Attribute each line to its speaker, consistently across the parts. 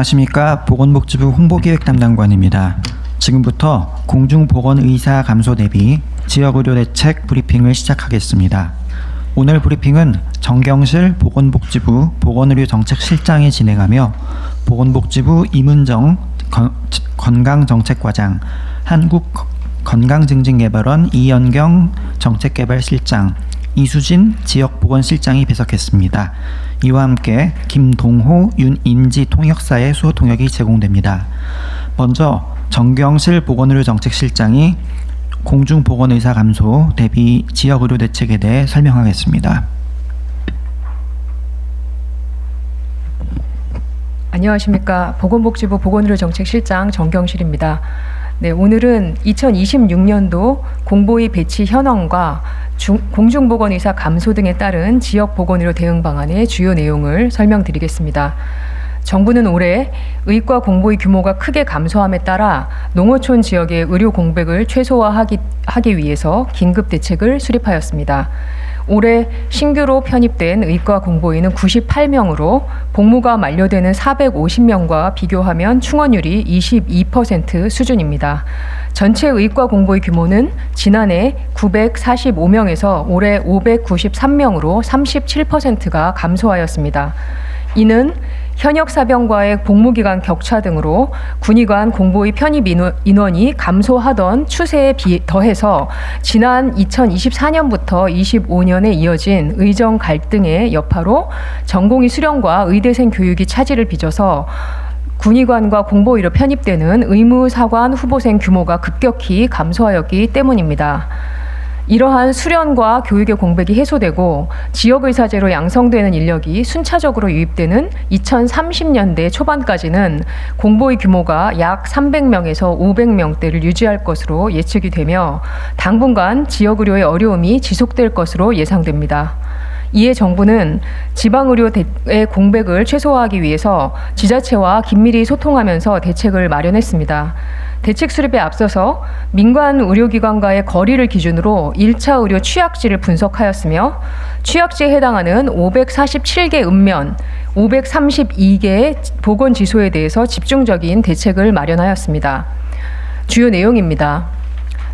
Speaker 1: 안녕하십니까. 보건복지부 홍보기획 담당관입니다. 지금부터 공중보건의사 감소 대비 지역의료대책 브리핑을 시작하겠습니다. 오늘 브리핑은 정경실 보건복지부 보건의료정책실장이 진행하며 보건복지부 임은정 건강정책과장, 한국건강증진개발원 이연경 정책개발실장, 이수진 지역보건실장이 배석했습니다. 이와 함께 김동호, 윤인지 통역사의 수어 통역이 제공됩니다. 먼저 정경실 보건의료정책실장이 공중보건의사 감소 대비 지역의료 대책에 대해 설명하겠습니다.
Speaker 2: 안녕하십니까. 보건복지부 보건의료정책실장 정경실입니다. 네, 오늘은 2026년도 공보의 배치 현황과 공중보건의사 감소 등에 따른 지역보건의료 대응 방안의 주요 내용을 설명드리겠습니다. 정부는 올해 의과 공보의 규모가 크게 감소함에 따라 농어촌 지역의 의료 공백을 최소화하기 위해서 긴급 대책을 수립하였습니다. 올해 신규로 편입된 의과 공보의는 98명으로 복무가 만료되는 450명과 비교하면 충원율이 22% 수준입니다. 전체 의과 공보의 규모는 지난해 945명에서 올해 593명으로 37%가 감소하였습니다. 이는 현역 사병과의 복무기간 격차 등으로 군의관 공보의 편입 인원이 감소하던 추세에 더해서 지난 2024년부터 25년에 이어진 의정 갈등의 여파로 전공의 수련과 의대생 교육이 차질을 빚어서 군의관과 공보의로 편입되는 의무사관 후보생 규모가 급격히 감소하였기 때문입니다. 이러한 수련과 교육의 공백이 해소되고 지역의사제로 양성되는 인력이 순차적으로 유입되는 2030년대 초반까지는 공보의 규모가 약 300명에서 500명대를 유지할 것으로 예측이 되며 당분간 지역의료의 어려움이 지속될 것으로 예상됩니다. 이에 정부는 지방의료의 공백을 최소화하기 위해서 지자체와 긴밀히 소통하면서 대책을 마련했습니다. 대책 수립에 앞서서 민간 의료기관과의 거리를 기준으로 1차 의료 취약지를 분석하였으며 취약지에 해당하는 547개 읍면, 532개의 보건지소에 대해서 집중적인 대책을 마련하였습니다. 주요 내용입니다.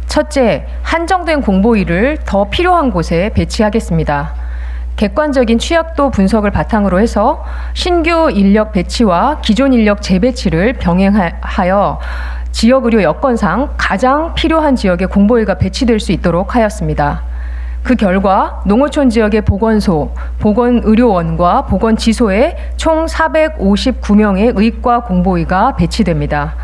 Speaker 2: 첫째, 한정된 공보의를 더 필요한 곳에 배치하겠습니다. 객관적인 취약도 분석을 바탕으로 해서 신규 인력 배치와 기존 인력 재배치를 병행하여 지역의료 여건상 가장 필요한 지역에 공보의가 배치될 수 있도록 하였습니다. 그 결과 농어촌 지역의 보건소, 보건의료원과 보건지소에 총 459명의 의과 공보의가 배치됩니다.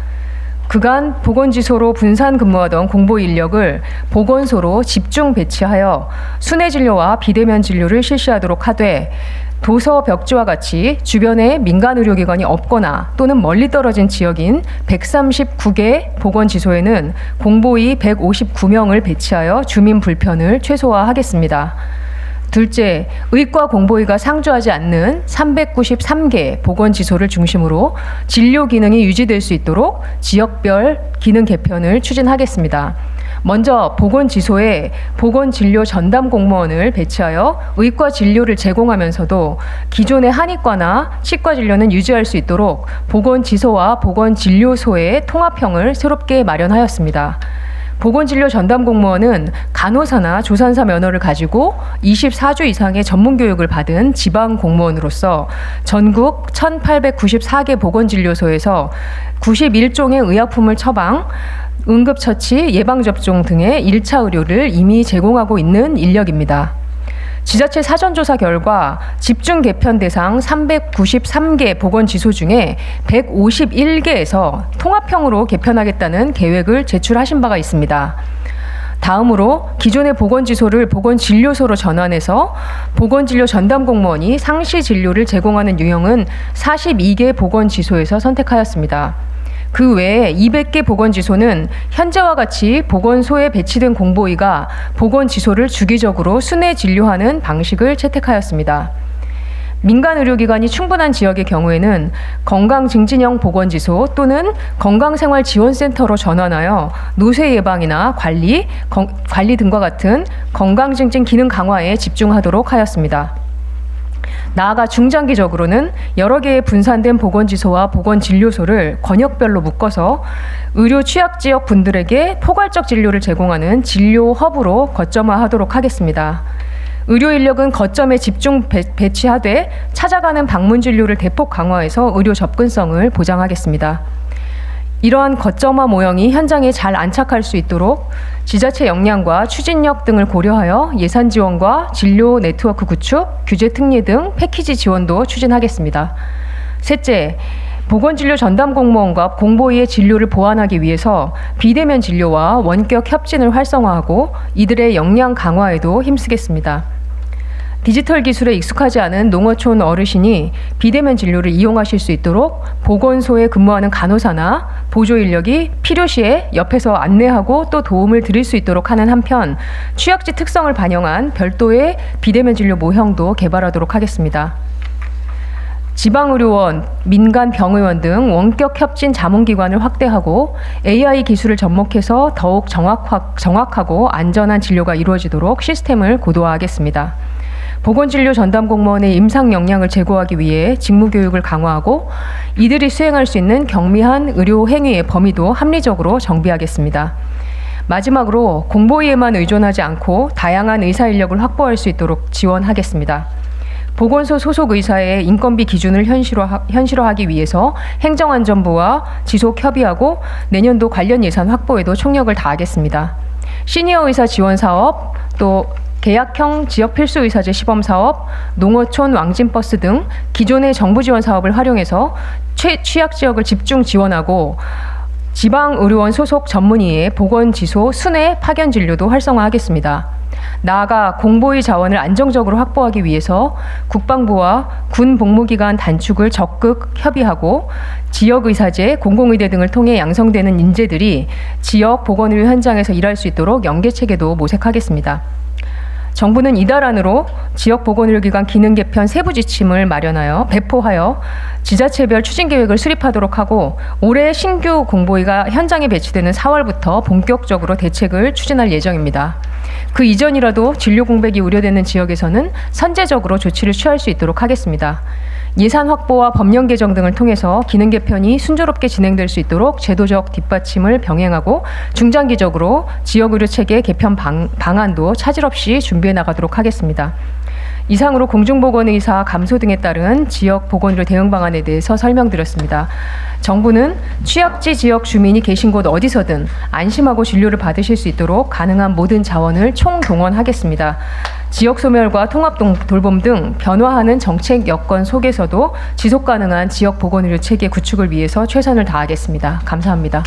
Speaker 2: 그간 보건지소로 분산 근무하던 공보의 인력을 보건소로 집중 배치하여 순회 진료와 비대면 진료를 실시하도록 하되 도서 벽지와 같이 주변에 민간 의료기관이 없거나 또는 멀리 떨어진 지역인 139개 보건지소에는 공보의 159명을 배치하여 주민 불편을 최소화하겠습니다. 둘째, 의과 공보의가 상주하지 않는 393개 보건지소를 중심으로 진료 기능이 유지될 수 있도록 지역별 기능 개편을 추진하겠습니다. 먼저 보건지소에 보건진료 전담 공무원을 배치하여 의과 진료를 제공하면서도 기존의 한의과나 치과 진료는 유지할 수 있도록 보건지소와 보건진료소의 통합형을 새롭게 마련하였습니다. 보건진료 전담 공무원은 간호사나 조산사 면허를 가지고 24주 이상의 전문 교육을 받은 지방 공무원으로서 전국 1,894개 보건진료소에서 91종의 의약품을 처방, 응급처치, 예방접종 등의 1차 의료를 이미 제공하고 있는 인력입니다. 지자체 사전조사 결과 집중 개편 대상 393개 보건지소 중에 151개에서 통합형으로 개편하겠다는 계획을 제출하신 바가 있습니다. 다음으로 기존의 보건지소를 보건진료소로 전환해서 보건진료 전담 공무원이 상시 진료를 제공하는 유형은 42개 보건지소에서 선택하였습니다. 그 외에 200개 보건지소는 현재와 같이 보건소에 배치된 공보의가 보건지소를 주기적으로 순회 진료하는 방식을 채택하였습니다. 민간 의료기관이 충분한 지역의 경우에는 건강증진형 보건지소 또는 건강생활지원센터로 전환하여 노쇠 예방이나 관리 등과 같은 건강증진 기능 강화에 집중하도록 하였습니다. 나아가 중장기적으로는 여러 개의 분산된 보건지소와 보건진료소를 권역별로 묶어서 의료 취약지역 분들에게 포괄적 진료를 제공하는 진료 허브로 거점화하도록 하겠습니다. 의료 인력은 거점에 집중 배치하되 찾아가는 방문 진료를 대폭 강화해서 의료 접근성을 보장하겠습니다. 이러한 거점화 모형이 현장에 잘 안착할 수 있도록 지자체 역량과 추진력 등을 고려하여 예산 지원과 진료 네트워크 구축, 규제 특례 등 패키지 지원도 추진하겠습니다. 셋째, 보건진료 전담 공무원과 공보위의 진료를 보완하기 위해서 비대면 진료와 원격 협진을 활성화하고 이들의 역량 강화에도 힘쓰겠습니다. 디지털 기술에 익숙하지 않은 농어촌 어르신이 비대면 진료를 이용하실 수 있도록 보건소에 근무하는 간호사나 보조 인력이 필요시에 옆에서 안내하고 또 도움을 드릴 수 있도록 하는 한편 취약지 특성을 반영한 별도의 비대면 진료 모형도 개발하도록 하겠습니다. 지방의료원, 민간병의원 등 원격 협진 자문기관을 확대하고 AI 기술을 접목해서 더욱 정확하고 안전한 진료가 이루어지도록 시스템을 고도화하겠습니다. 보건진료 전담 공무원의 임상 역량을 제고하기 위해 직무교육을 강화하고 이들이 수행할 수 있는 경미한 의료 행위의 범위도 합리적으로 정비하겠습니다. 마지막으로 공보위에만 의존하지 않고 다양한 의사 인력을 확보할 수 있도록 지원하겠습니다. 보건소 소속 의사의 인건비 기준을 현실화하기 위해서 행정안전부와 지속 협의하고 내년도 관련 예산 확보에도 총력을 다하겠습니다. 시니어 의사 지원 사업, 또 계약형 지역 필수 의사제 시범 사업, 농어촌 왕진버스 등 기존의 정부 지원 사업을 활용해서 취약 지역을 집중 지원하고 지방의료원 소속 전문의의 보건지소 순회 파견 진료도 활성화하겠습니다. 나아가 공보위 자원을 안정적으로 확보하기 위해서 국방부와 군 복무기간 단축을 적극 협의하고 지역의사제, 공공의대 등을 통해 양성되는 인재들이 지역 보건의료 현장에서 일할 수 있도록 연계체계도 모색하겠습니다. 정부는 이달 안으로 지역 보건의료기관 기능 개편 세부 지침을 배포하여 지자체별 추진 계획을 수립하도록 하고 올해 신규 공보위가 현장에 배치되는 4월부터 본격적으로 대책을 추진할 예정입니다. 그 이전이라도 진료 공백이 우려되는 지역에서는 선제적으로 조치를 취할 수 있도록 하겠습니다. 예산 확보와 법령 개정 등을 통해서 기능 개편이 순조롭게 진행될 수 있도록 제도적 뒷받침을 병행하고 중장기적으로 지역의료체계 개편 방안도 차질 없이 준비해 나가도록 하겠습니다. 이상으로 공중보건의사 감소 등에 따른 지역 보건의료 대응 방안에 대해서 설명드렸습니다. 정부는 취약지 지역 주민이 계신 곳 어디서든 안심하고 진료를 받으실 수 있도록 가능한 모든 자원을 총동원하겠습니다. 지역 소멸과 통합 돌봄 등 변화하는 정책 여건 속에서도 지속 가능한 지역 보건의료 체계 구축을 위해서 최선을 다하겠습니다. 감사합니다.